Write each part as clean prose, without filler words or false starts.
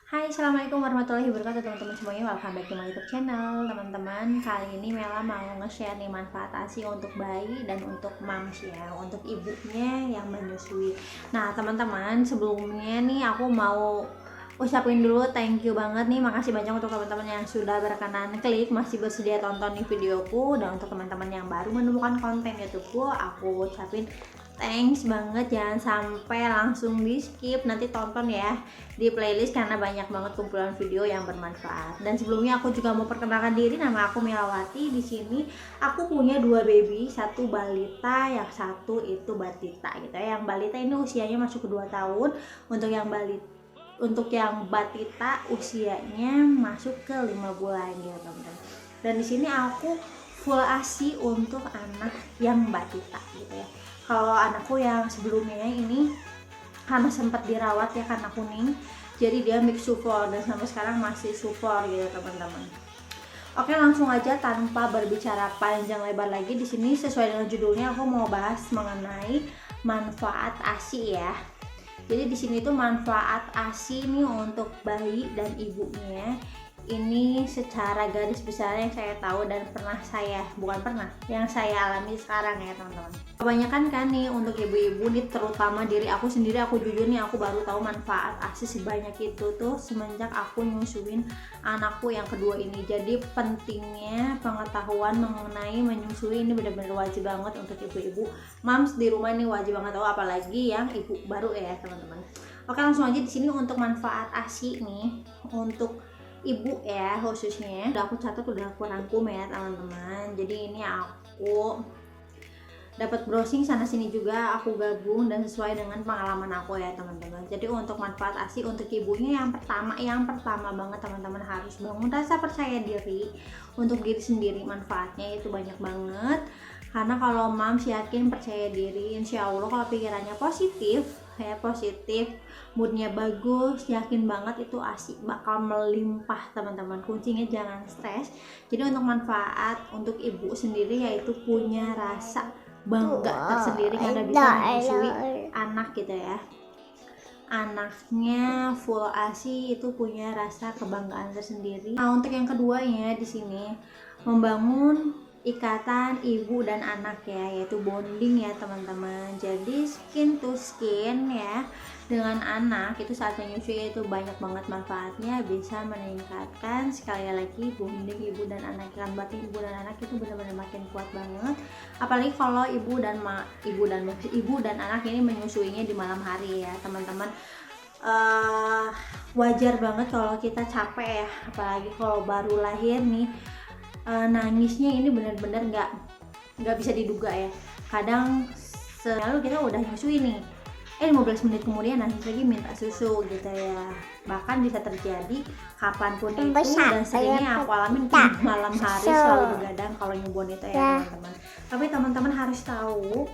Hai, assalamualaikum warahmatullahi wabarakatuh teman-teman semuanya. Welcome back to my YouTube channel. Teman-teman, kali ini Mela mau nge-share nih manfaat ASI untuk bayi dan untuk moms ya, untuk ibunya yang menyusui. Nah teman-teman, sebelumnya nih aku mau ucapin dulu thank you banget nih, makasih banyak untuk teman-teman yang sudah berkenan klik, masih bersedia tonton nih videoku. Dan untuk teman-teman yang baru menemukan konten YouTubeku, aku ucapin thanks banget, jangan sampai langsung di skip, nanti tonton ya di playlist karena banyak banget kumpulan video yang bermanfaat. Dan sebelumnya aku juga mau perkenalkan diri, nama aku Melawati. Di sini aku punya dua baby, satu balita, yang satu itu batita gitu ya. Yang balita ini usianya masuk ke 2 tahun, untuk yang batita usianya masuk ke 5 bulan gitu teman-teman. Dan di sini aku full ASI untuk anak yang batita gitu ya. Kalau anakku yang sebelumnya ini karena sempat dirawat ya karena kuning, jadi dia mix sufor dan sampai sekarang masih sufor gitu teman-teman. Oke, langsung aja tanpa berbicara panjang lebar lagi, di sini sesuai dengan judulnya aku mau bahas mengenai manfaat ASI ya. Jadi di sini tuh manfaat ASI nih untuk bayi dan ibunya. Ini secara garis besar yang saya tahu dan yang saya alami sekarang ya teman-teman. Kebanyakan kan nih untuk ibu-ibu nih, terutama diri aku sendiri, aku jujur nih aku baru tahu manfaat ASI sebanyak itu tuh semenjak aku nyusuin anakku yang kedua ini. Jadi pentingnya pengetahuan mengenai menyusui ini benar-benar wajib banget untuk ibu-ibu. Moms di rumah ini wajib banget tahu, apalagi yang ibu baru ya teman-teman. Oke, langsung aja di sini untuk manfaat ASI nih untuk ibu ya khususnya udah aku catat, udah aku rangkum ya teman-teman. Jadi ini aku dapat browsing sana sini juga, aku gabung dan sesuai dengan pengalaman aku ya teman-teman. Jadi untuk manfaat ASI untuk ibunya, yang pertama banget teman-teman harus bangun rasa percaya diri untuk diri sendiri. Manfaatnya itu banyak banget, karena kalau moms yakin percaya diri, insya Allah kalau pikirannya positif, moodnya bagus, yakin banget itu ASI bakal melimpah teman-teman. Kuncinya jangan stres. Jadi untuk manfaat untuk ibu sendiri yaitu punya rasa bangga tersendiri karena bisa menyusui anak gitu ya. Anaknya full ASI itu punya rasa kebanggaan tersendiri. Nah untuk yang keduanya di sini membangun ikatan ibu dan anak ya, yaitu bonding ya teman-teman. Jadi skin to skin ya dengan anak itu saat menyusui itu banyak banget manfaatnya, bisa meningkatkan sekali lagi bonding ibu dan anak. Kan batin ibu dan anak itu benar-benar makin kuat banget, apalagi kalau ibu dan anak ini menyusuinya di malam hari ya teman-teman. Wajar banget kalau kita capek ya, apalagi kalau baru lahir nih. Nangisnya ini benar-benar nggak bisa diduga ya. Kadang selalu kita udah nyusui nih, 15 menit kemudian nangis lagi minta susu gitu ya. Bahkan bisa terjadi kapanpun itu, dan seringnya aku alamin di malam hari selalu begadang kalau nyubon itu ya teman-teman. Tapi teman-teman harus tahu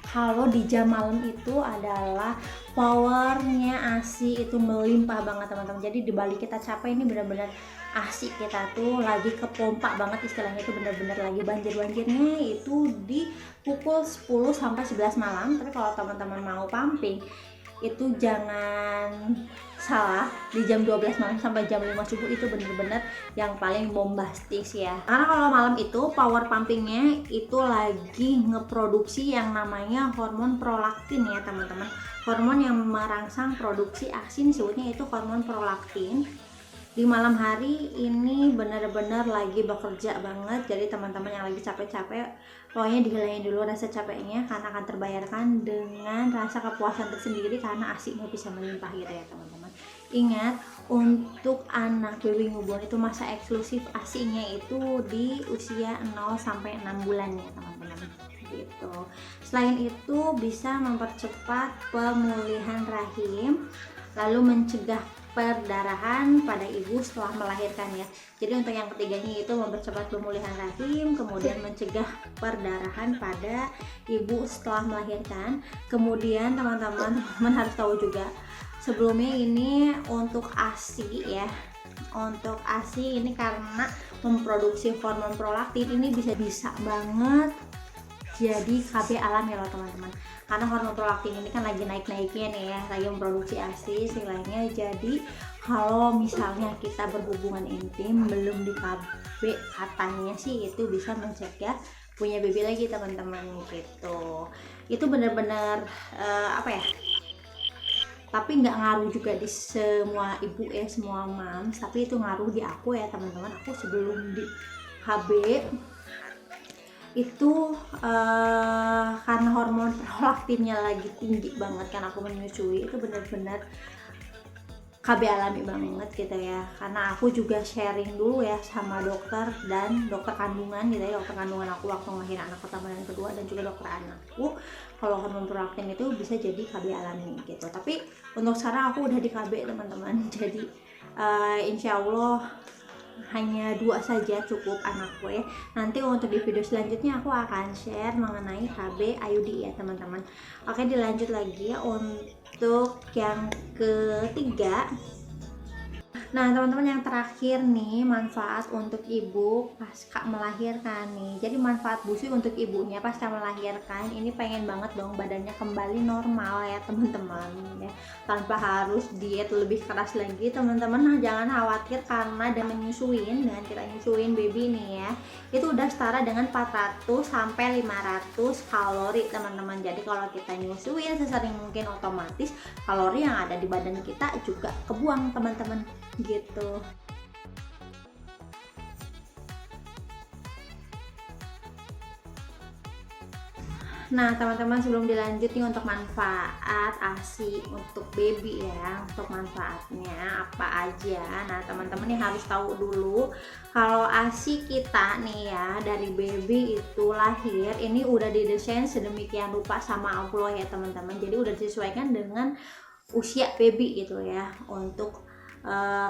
kalau di jam malam itu adalah powernya ASI itu melimpah banget teman-teman. Jadi dibalik kita capek ini benar-benar ASI kita tuh lagi kepompa banget, istilahnya itu benar-benar lagi banjir-banjirnya itu di pukul 10 sampai 11 malam. Tapi kalau teman-teman mau pumping itu jangan salah, di jam 12 malam sampai jam 5 subuh itu bener-bener yang paling bombastis ya. Karena kalau malam itu power pumpingnya itu lagi ngeproduksi yang namanya hormon prolaktin ya teman-teman. Hormon yang merangsang produksi ASI disebutnya itu hormon prolaktin. Di malam hari ini benar-benar lagi bekerja banget. Jadi teman-teman yang lagi capek-capek, pokoknya dihilangin dulu rasa capeknya, karena akan terbayarkan dengan rasa kepuasan tersendiri karena ASI-nya bisa melimpah gitu ya teman-teman. Ingat, untuk anak baby newborn itu masa eksklusif ASI-nya itu di usia 0 sampai 6 bulan ya teman-teman gitu. Selain itu bisa mempercepat pemulihan rahim, lalu mencegah perdarahan pada ibu setelah melahirkan ya. Jadi untuk yang ketiganya itu mempercepat pemulihan rahim, kemudian mencegah perdarahan pada ibu setelah melahirkan. Kemudian teman-teman harus tahu juga sebelumnya ini untuk ASI ya. Untuk ASI ini karena memproduksi hormon prolaktin ini bisa banget jadi KB alami loh teman-teman. Karena hormon prolaktin ini kan lagi naik-naiknya nih ya, lagi memproduksi ASI istilahnya. Jadi kalau misalnya kita berhubungan intim belum di KB, katanya sih itu bisa mencegah punya baby lagi teman-teman gitu. Itu benar-benar apa ya, tapi nggak ngaruh juga di semua ibu ya, semua moms, tapi itu ngaruh di aku ya teman-teman. Aku sebelum di KB itu karena hormon prolaktinnya lagi tinggi banget kan, aku menyusui, itu benar-benar KB alami banget gitu ya. Karena aku juga sharing dulu ya sama dokter dan dokter kandungan gitu ya, dokter kandungan aku waktu ngelahirin anak pertama dan kedua, dan juga dokter anakku, kalau hormon prolaktin itu bisa jadi KB alami gitu. Tapi untuk sekarang aku udah di KB teman-teman, jadi insya Allah hanya 2 saja cukup anakku ya. Nanti untuk di video selanjutnya aku akan share mengenai KB IUD ya teman-teman. Oke, dilanjut lagi ya untuk yang ketiga. Nah teman-teman, yang terakhir nih, manfaat untuk ibu pasca melahirkan nih. Jadi manfaat BUSUI untuk ibunya pasca melahirkan ini, pengen banget dong badannya kembali normal ya teman-teman ya, tanpa harus diet lebih keras lagi teman-teman. Nah jangan khawatir, karena dengan kita nyusuin baby nih ya, itu udah setara dengan 400 sampai 500 kalori teman-teman. Jadi kalau kita nyusuin sesering mungkin, otomatis kalori yang ada di badan kita juga kebuang teman-teman gitu. Nah teman-teman, sebelum dilanjut nih untuk manfaat ASI untuk baby ya, untuk manfaatnya apa aja. Nah teman-teman nih harus tahu dulu kalau ASI kita nih ya, dari baby itu lahir ini udah didesain sedemikian rupa sama Allah ya teman-teman. Jadi udah disesuaikan dengan usia baby gitu ya, untuk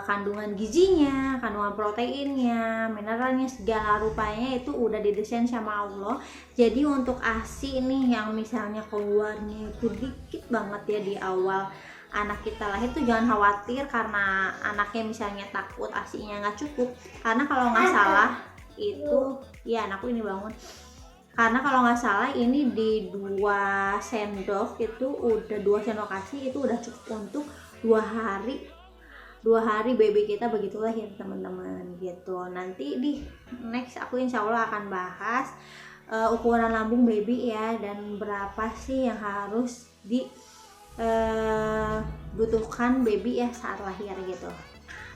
kandungan gizinya, kandungan proteinnya, mineralnya, segala rupanya itu udah didesain sama Allah. Jadi untuk ASI nih yang misalnya keluarnya itu dikit banget ya di awal anak kita lahir, tuh jangan khawatir karena anaknya misalnya takut ASI-nya nggak cukup. Karena kalau nggak salah itu, ya anakku ini bangun, karena kalau nggak salah ini di 2 sendok itu udah, 2 sendok ASI itu udah cukup untuk 2 hari baby kita begitu lahir teman-teman gitu. Nanti di next aku insya Allah akan bahas ukuran lambung baby ya, dan berapa sih yang harus dibutuhkan baby ya saat lahir gitu.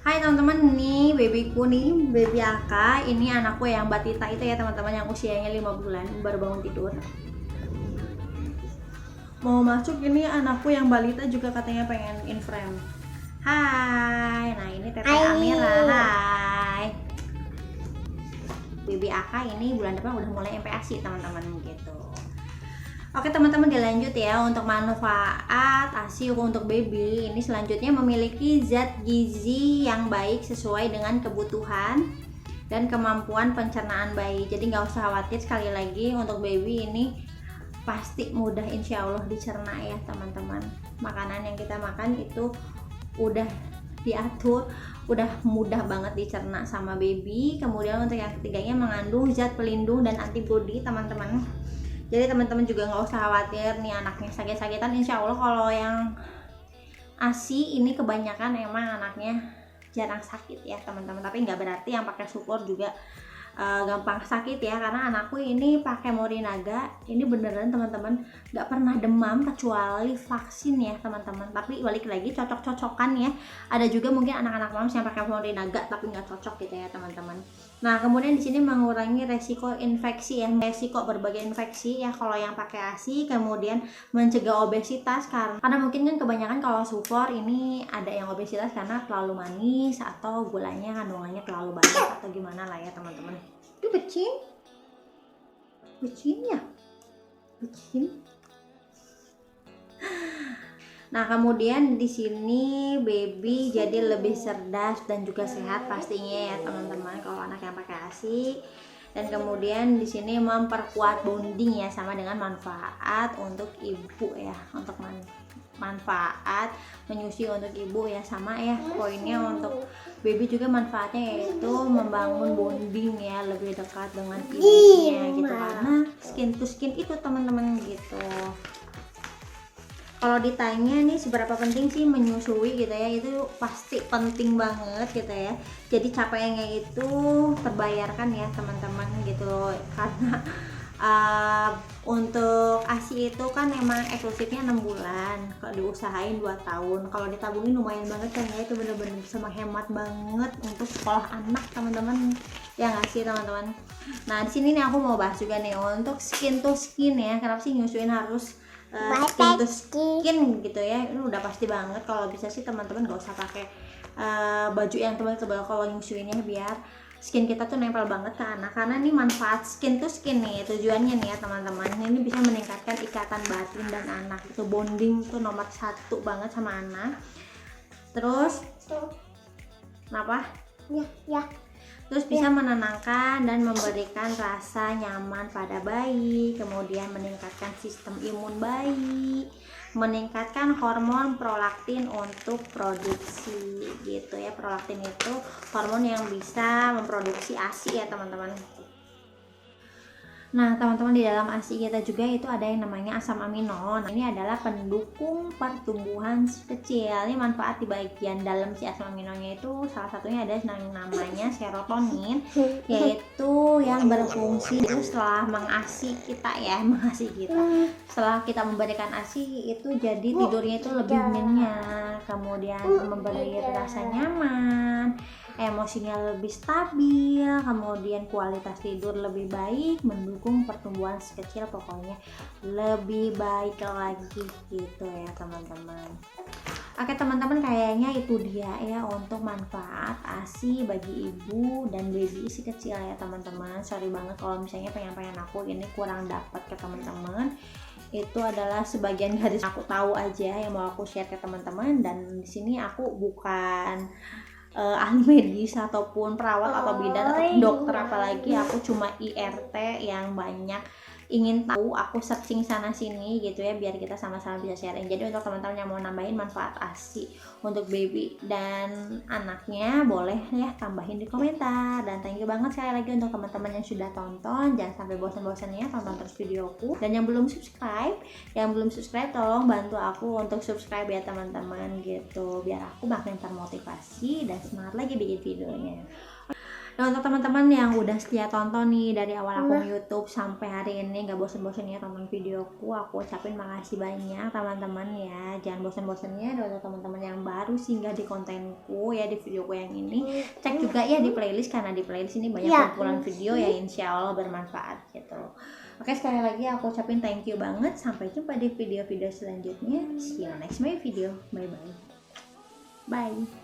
Hai teman-teman, nih babyku nih, baby Aka, ini anakku yang Batita itu ya teman-teman, yang usianya 5 bulan, baru bangun tidur. Mau masuk ini anakku yang balita juga katanya pengen in frame. Hai, nah ini Teteh Amira. Hai. Baby Aka ini bulan depan udah mulai MPASI teman-teman gitu. Oke teman-teman, dilanjut ya untuk manfaat ASI untuk baby. Ini selanjutnya memiliki zat gizi yang baik sesuai dengan kebutuhan dan kemampuan pencernaan bayi. Jadi nggak usah khawatir, sekali lagi untuk baby ini pasti mudah insya Allah dicerna ya teman-teman. Makanan yang kita makan itu udah diatur, udah mudah banget dicerna sama baby. Kemudian untuk yang ketiganya mengandung zat pelindung dan antibodi teman-teman. Jadi teman-teman juga nggak usah khawatir nih anaknya sakit-sakitan. Insya Allah kalau yang ASI ini kebanyakan emang anaknya jarang sakit ya teman-teman. Tapi nggak berarti yang pakai support juga gampang sakit ya, karena anakku ini pakai Morinaga ini beneran teman-teman nggak pernah demam kecuali vaksin ya teman-teman. Tapi balik lagi cocok-cocokan ya, ada juga mungkin anak-anak moms yang pakai Morinaga tapi nggak cocok gitu ya teman-teman. Nah kemudian di sini mengurangi resiko infeksi ya, resiko berbagai infeksi ya kalau yang pakai ASI. Kemudian mencegah obesitas, karena mungkin kan kebanyakan kalau support ini ada yang obesitas karena terlalu manis atau gulanya kandungannya terlalu banyak atau gimana lah ya teman-teman. Itu becin ya, becin. Nah kemudian di sini baby jadi lebih cerdas dan juga sehat pastinya ya teman-teman kalau anak yang pakai ASI. Dan kemudian di sini memperkuat bonding ya, sama dengan manfaat untuk ibu ya, untuk manfaat menyusui untuk ibu ya, sama ya poinnya. Untuk baby juga manfaatnya yaitu membangun bonding ya, lebih dekat dengan ibunya gitu, karena skin to skin itu teman-teman gitu. Kalau ditanya nih seberapa penting sih menyusui gitu ya, itu pasti penting banget gitu ya. Jadi capeknya itu terbayarkan ya teman-teman gitu, karena untuk ASI itu kan emang eksklusifnya 6 bulan, kalau diusahain 2 tahun, kalau ditabungin lumayan banget kan ya, itu bener-bener bisa menghemat banget untuk sekolah anak teman-teman, ya nggak sih teman-teman. Nah di sini nih aku mau bahas juga nih untuk skin to skin ya, kenapa sih nyusuin harus skin to skin gitu ya. Ini udah pasti banget, kalau bisa sih teman-teman gak usah pakai baju yang tebal-tebal kalau nyusuinnya, biar skin kita tuh nempel banget ke anak. Karena ini manfaat skin to skin nih, tujuannya nih ya teman-teman, ini bisa meningkatkan ikatan batin dan anak, itu bonding tuh nomor 1 banget sama anak. Terus kenapa? Ya. Terus bisa menenangkan dan memberikan rasa nyaman pada bayi, kemudian meningkatkan sistem imun bayi, meningkatkan hormon prolaktin untuk produksi gitu ya. Prolaktin itu hormon yang bisa memproduksi ASI ya teman-teman. Nah teman-teman, di dalam ASI kita juga itu ada yang namanya asam amino. Nah ini adalah pendukung pertumbuhan si kecil. Ini manfaat di bagian dalam si asam aminonya itu salah satunya ada yang namanya serotonin, yaitu yang berfungsi itu setelah mengasi kita ya, setelah kita memberikan ASI itu jadi tidurnya itu lebih nyenyak, kemudian memberi rasa nyaman, emosinya lebih stabil, kemudian kualitas tidur lebih baik, mendukung pertumbuhan si kecil, pokoknya lebih baik lagi gitu ya teman-teman. Oke teman-teman, kayaknya itu dia ya untuk manfaat ASI bagi ibu dan baby si kecil ya teman-teman. Sorry banget kalau misalnya penyampaian aku ini kurang dapat ke teman-teman. Itu adalah sebagian dari aku tahu aja yang mau aku share ke teman-teman, dan di sini aku bukan ahli medis ataupun perawat atau bidan atau dokter, apalagi aku cuma IRT yang banyak ingin tahu, aku searching sana sini gitu ya, biar kita sama-sama bisa sharing. Jadi untuk teman-teman yang mau nambahin manfaat ASI untuk baby dan anaknya, boleh ya tambahin di komentar. Dan thank you banget sekali lagi untuk teman-teman yang sudah tonton, jangan sampai bosan-bosan ya tonton terus videoku. Dan yang belum subscribe tolong bantu aku untuk subscribe ya teman-teman gitu, biar aku makin termotivasi dan semangat lagi bikin videonya. Dan untuk teman-teman yang udah setia tonton nih dari awal aku YouTube sampai hari ini, gak bosen-bosen ya tonton videoku, aku ucapin makasih banyak teman-teman ya. Jangan bosen-bosennya. Dan untuk teman-teman yang baru singgah di kontenku ya, di videoku yang ini, cek juga ya di playlist, karena di playlist ini banyak kumpulan video ya, insya Allah bermanfaat gitu. Oke, sekali lagi aku ucapin thank you banget. Sampai jumpa di video-video selanjutnya. See you next my video. Bye bye.